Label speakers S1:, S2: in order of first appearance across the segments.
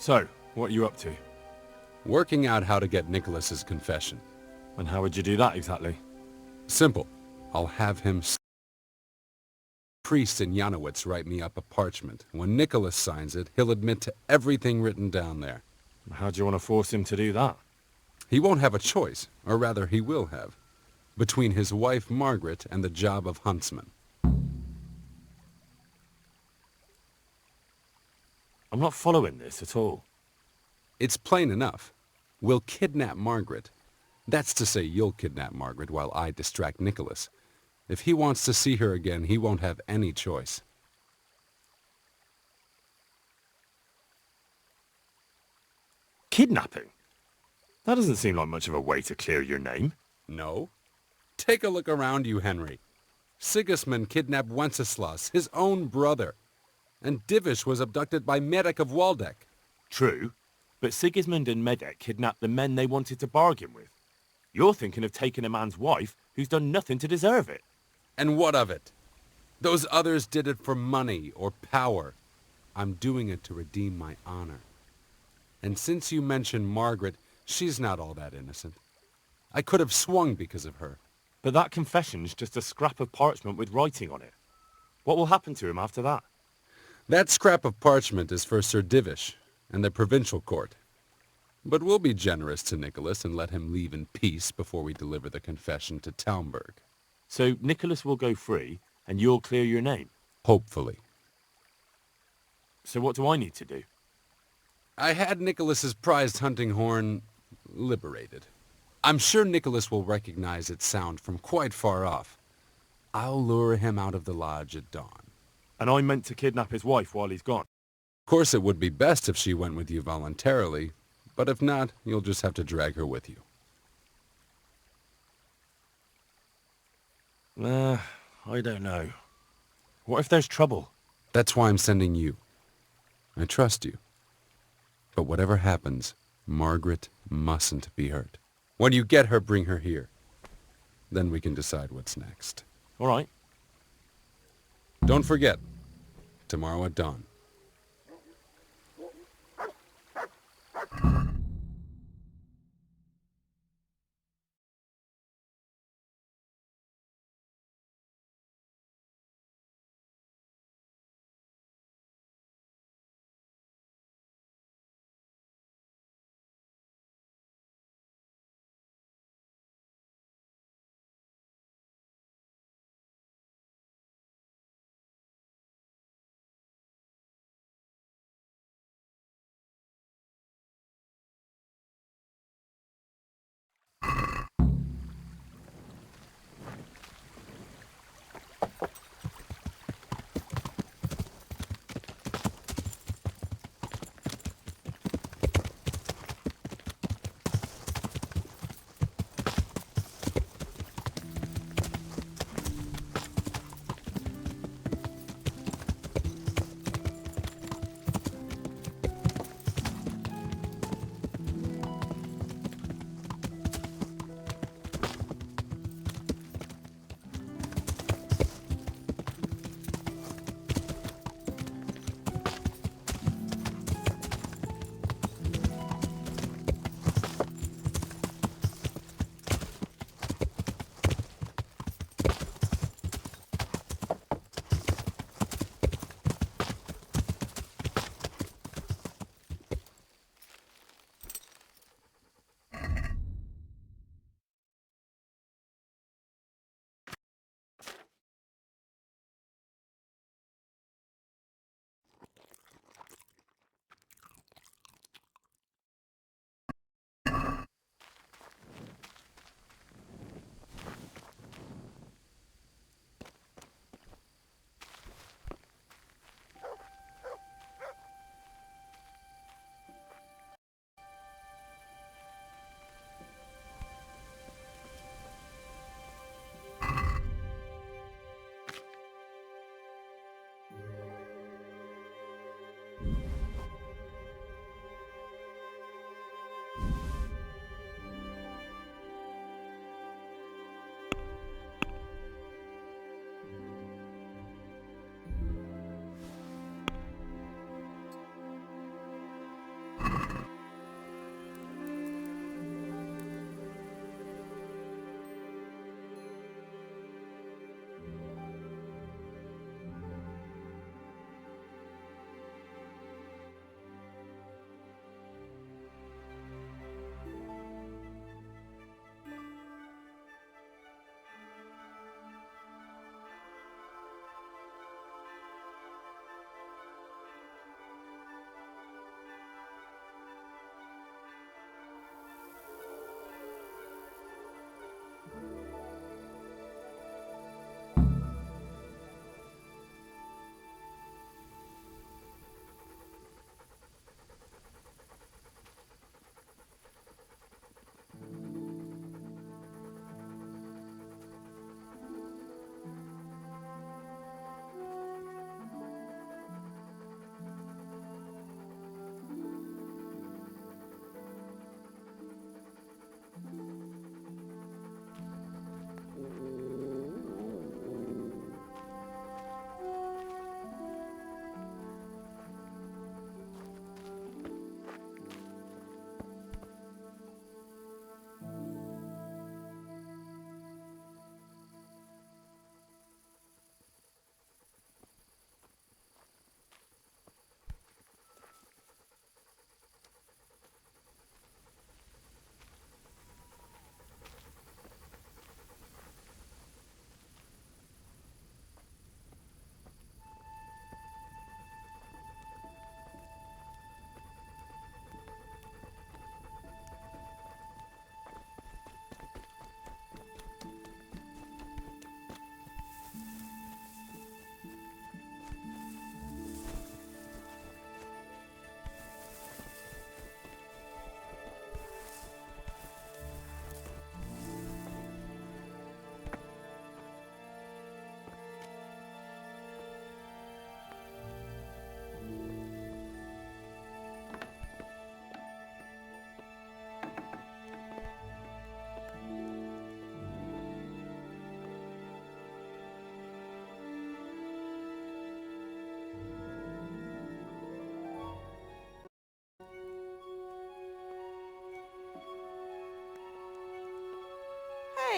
S1: So, what are you up to?
S2: Working out how to get Nicholas's confession.
S1: And how would you do that exactly?
S2: Simple. I'll have him priest in Janowitz write me up a parchment. When Nicholas signs it, he'll admit to everything written down there.
S1: How do you want to force him to do that?
S2: He won't have a choice, or rather he will have, between his wife Margaret and the job of huntsman.
S1: I'm not following this at all.
S2: It's plain enough. We'll kidnap Margaret. That's to say, you'll kidnap Margaret while I distract Nicholas. If he wants to see her again, he won't have any choice.
S1: Kidnapping? That doesn't seem like much of a way to clear your name.
S2: No? Take a look around you, Henry. Sigismund kidnapped Wenceslas, his own brother. And Divish was abducted by Medek of Waldeck.
S1: True, but Sigismund and Medek kidnapped the men they wanted to bargain with. You're thinking of taking a man's wife who's done nothing to deserve it.
S2: And what of it? Those others did it for money or power. I'm doing it to redeem my honor. And since you mentioned Margaret, she's not all that innocent. I could have swung because of her.
S1: But that confession's just a scrap of parchment with writing on it. What will happen to him after that?
S2: That scrap of parchment is for Sir Divish and the provincial court. But we'll be generous to Nicholas and let him leave in peace before we deliver the confession to Taumberg.
S1: So Nicholas will go free, and you'll clear your name?
S2: Hopefully.
S1: So what do I need to do?
S2: I had Nicholas's prized hunting horn liberated. I'm sure Nicholas will recognize its sound from quite far off. I'll lure him out of the lodge at dawn.
S1: And I meant to kidnap his wife while he's gone.
S2: Of course, it would be best if she went with you voluntarily, but if not, you'll just have to drag her with you.
S1: I don't know. What if there's trouble?
S2: That's why I'm sending you. I trust you. But whatever happens, Margaret mustn't be hurt. When you get her, bring her here. Then we can decide what's next.
S1: All right.
S2: Don't forget, tomorrow at dawn.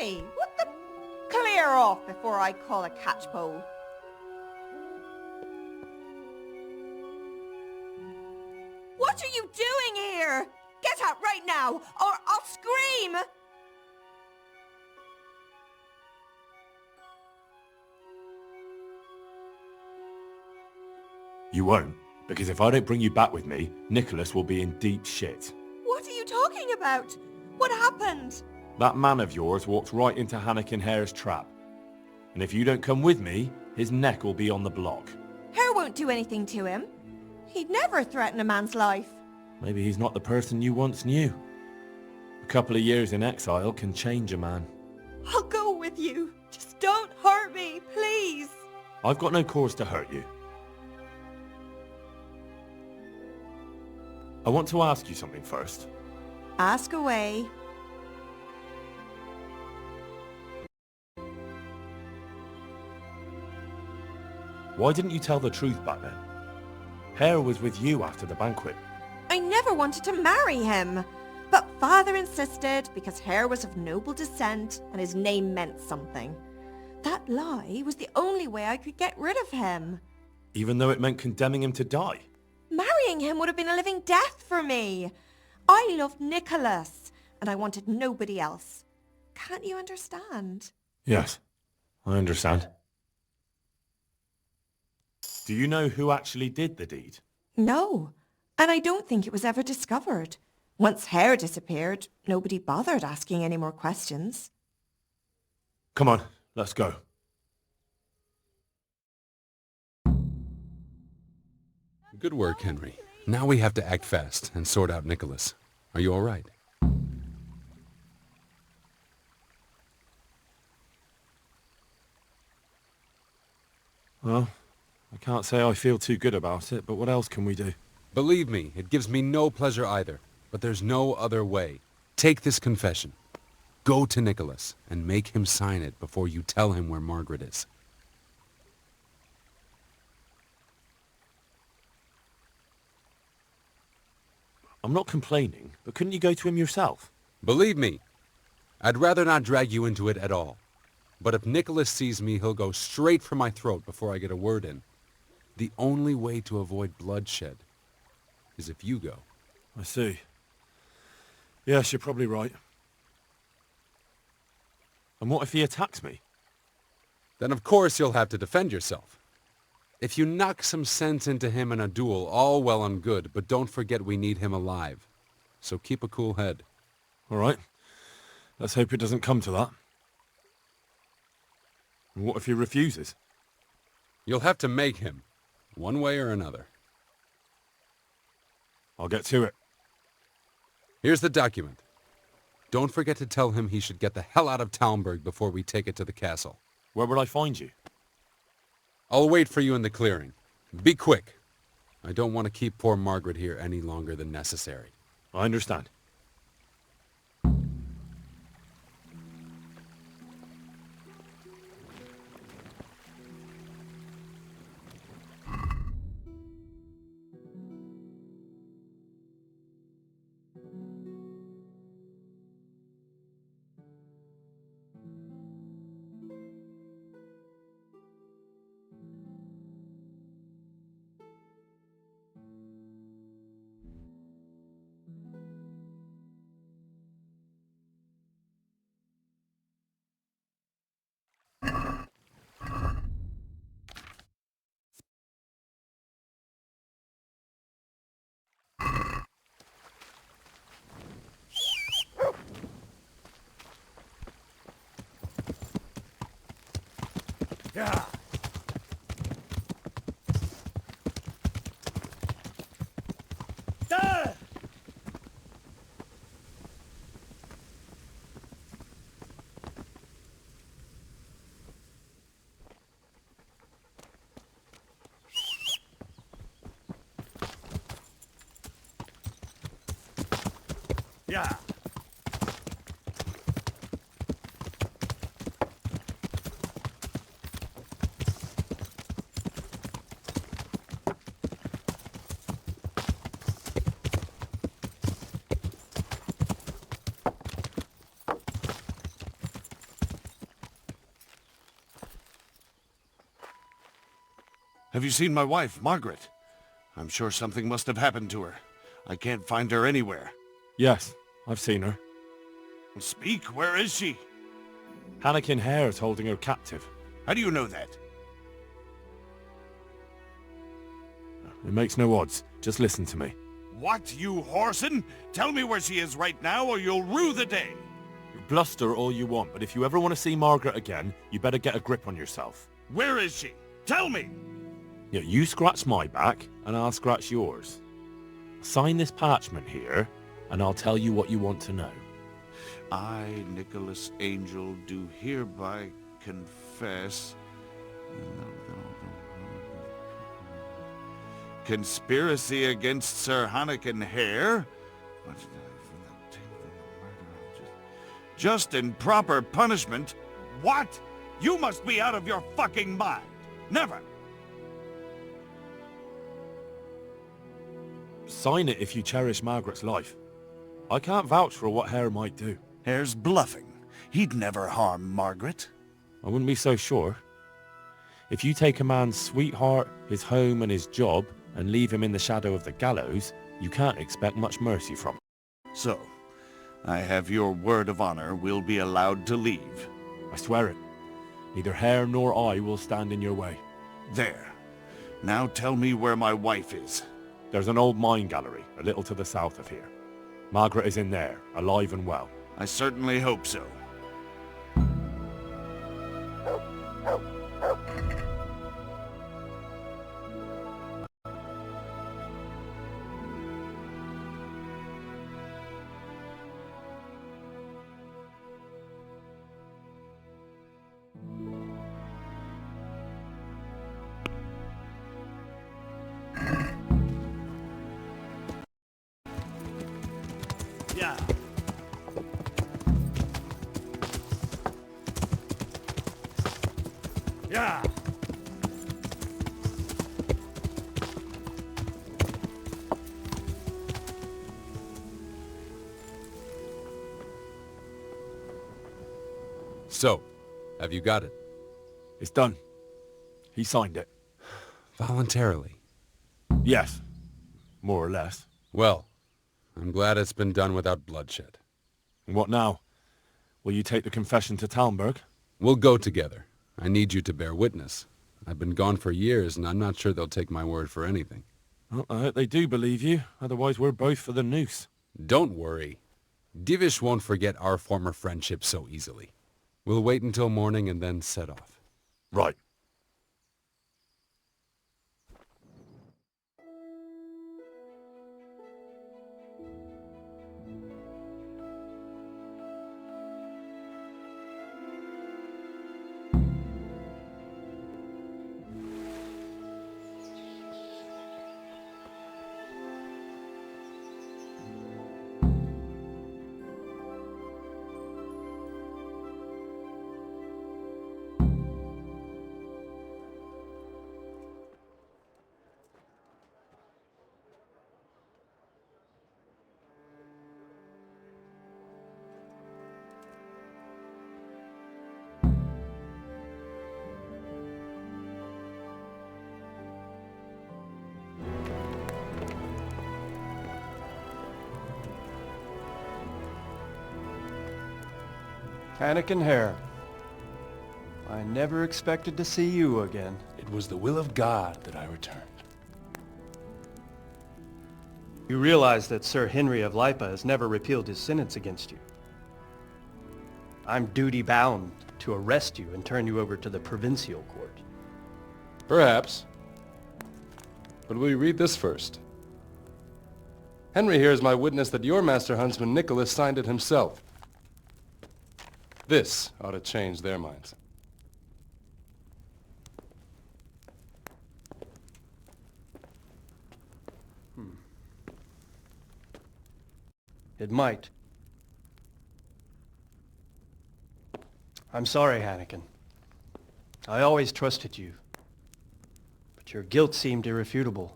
S3: Hey, what the... Clear off before I call a catchpole. What are you doing here? Get out right now, or I'll scream!
S1: You won't, because if I don't bring you back with me, Nicholas will be in deep shit.
S3: What are you talking about? What happened?
S1: That man of yours walked right into Hannikin Hare's trap. And if you don't come with me, his neck will be on the block.
S3: Hare won't do anything to him. He'd never threaten a man's life.
S1: Maybe he's not the person you once knew. A couple of years in exile can change a man.
S3: I'll go with you. Just don't hurt me, please.
S1: I've got no cause to hurt you. I want to ask you something first.
S3: Ask away.
S1: Why didn't you tell the truth back then? Hare was with you after the banquet.
S3: I never wanted to marry him. But father insisted because Hare was of noble descent and his name meant something. That lie was the only way I could get rid of him.
S1: Even though it meant condemning him to die.
S3: Marrying him would have been a living death for me. I loved Nicholas, and I wanted nobody else. Can't you understand?
S1: Yes, I understand. Do you know who actually did the deed?
S3: No, and I don't think it was ever discovered. Once Hare disappeared, nobody bothered asking any more questions.
S1: Come on, let's go.
S2: Good work, Henry. Now we have to act fast and sort out Nicholas. Are you all right?
S1: Well, I can't say I feel too good about it, but what else can we do?
S2: Believe me, it gives me no pleasure either. But there's no other way. Take this confession. Go to Nicholas and make him sign it before you tell him where Margaret is.
S1: I'm not complaining, but couldn't you go to him yourself?
S2: Believe me, I'd rather not drag you into it at all. But if Nicholas sees me, he'll go straight for my throat before I get a word in. The only way to avoid bloodshed is if you go.
S1: I see. Yes, you're probably right. And what if he attacks me?
S2: Then of course you'll have to defend yourself. If you knock some sense into him in a duel, all well and good, but don't forget we need him alive. So keep a cool head.
S1: All right. Let's hope it doesn't come to that. And what if he refuses?
S2: You'll have to make him, one way or another.
S1: I'll get to it.
S2: Here's the document. Don't forget to tell him he should get the hell out of Talmberg before we take it to the castle.
S1: Where would I find you?
S2: I'll wait for you in the clearing. Be quick. I don't want to keep poor Margaret here any longer than necessary.
S1: I understand.
S4: Yeah. Sir! Yeah. Have you seen my wife, Margaret? I'm sure something must have happened to her. I can't find her anywhere.
S1: Yes, I've seen her.
S4: Speak, where is she?
S1: Hannikin Hare is holding her captive.
S4: How do you know that?
S1: It makes no odds. Just listen to me.
S4: What, you whoreson? Tell me where she is right now or you'll rue the day.
S1: Bluster all you want, but if you ever want to see Margaret again, you better get a grip on yourself.
S4: Where is she? Tell me!
S1: Yeah, you scratch my back, and I'll scratch yours. Sign this parchment here, and I'll tell you what you want to know.
S4: I, Nicholas Angel, do hereby confess... Conspiracy against Sir Hannikin Hare? Just and proper punishment? What? You must be out of your fucking mind. Never.
S1: Sign it if you cherish Margaret's life. I can't vouch for what Hare might do.
S4: Hare's bluffing. He'd never harm Margaret.
S1: I wouldn't be so sure. If you take a man's sweetheart, his home and his job, and leave him in the shadow of the gallows, you can't expect much mercy from him.
S4: So, I have your word of honor we'll be allowed to leave.
S1: I swear it. Neither Hare nor I will stand in your way.
S4: There. Now tell me where my wife is.
S1: There's an old mine gallery, a little to the south of here. Margaret is in there, alive and well.
S4: I certainly hope so. Yeah. Yeah.
S2: So, have you got it?
S1: It's done. He signed it.
S2: Voluntarily?
S1: Yes. More or less.
S2: Well, I'm glad it's been done without bloodshed.
S1: And what now? Will you take the confession to Talmberg?
S2: We'll go together. I need you to bear witness. I've been gone for years, and I'm not sure they'll take my word for anything.
S1: Well, I hope they do believe you. Otherwise, we're both for the noose.
S2: Don't worry. Divish won't forget our former friendship so easily. We'll wait until morning and then set off.
S1: Right.
S5: Hannikin Hare, I never expected to see you again.
S6: It was the will of God that I returned.
S5: You realize that Sir Henry of Lipa has never repealed his sentence against you. I'm duty-bound to arrest you and turn you over to the provincial court.
S6: Perhaps. But will you read this first? Henry here is my witness that your master huntsman Nicholas signed it himself. This ought to change their minds.
S5: It might. I'm sorry, Hannikin. I always trusted you. But your guilt seemed irrefutable.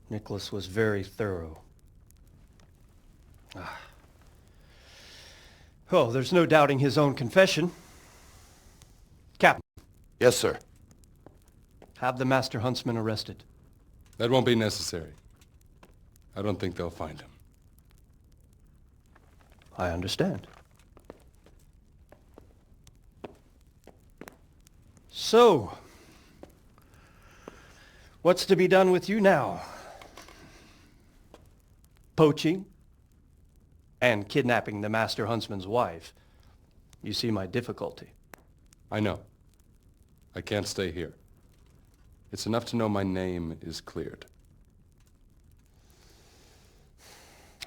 S5: Nicholas was very thorough. Oh, there's no doubting his own confession. Captain.
S7: Yes, sir.
S5: Have the Master Huntsman arrested.
S6: That won't be necessary. I don't think they'll find him.
S5: I understand. So, what's to be done with you now? Poaching and kidnapping the Master Huntsman's wife. You see my difficulty.
S6: I know. I can't stay here. It's enough to know my name is cleared.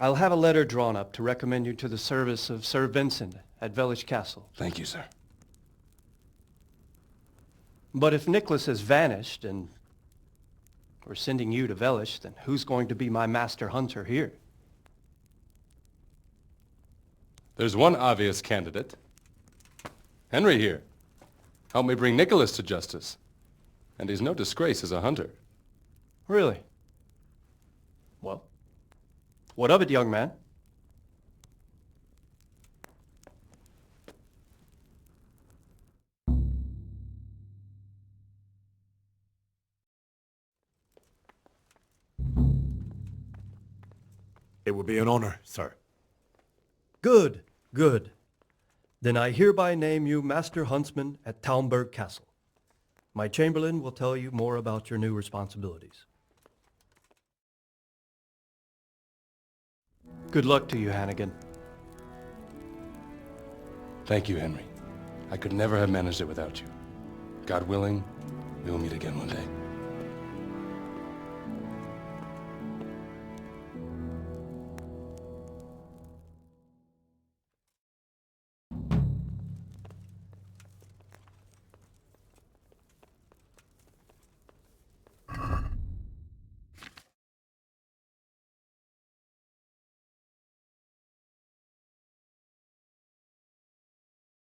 S5: I'll have a letter drawn up to recommend you to the service of Sir Vincent at Vellish Castle.
S6: Thank you, sir.
S5: But if Nicholas has vanished and we're sending you to Vellish, then who's going to be my master hunter here?
S6: There's one obvious candidate. Henry here. Help me bring Nicholas to justice. And he's no disgrace as a hunter.
S5: Really? Well, what of it, young man?
S1: It would be an honor, sir.
S5: Good, good. Then I hereby name you Master Huntsman at Talmberg Castle. My Chamberlain will tell you more about your new responsibilities. Good luck to you, Hannigan.
S6: Thank you, Henry. I could never have managed it without you. God willing, we will meet again one day.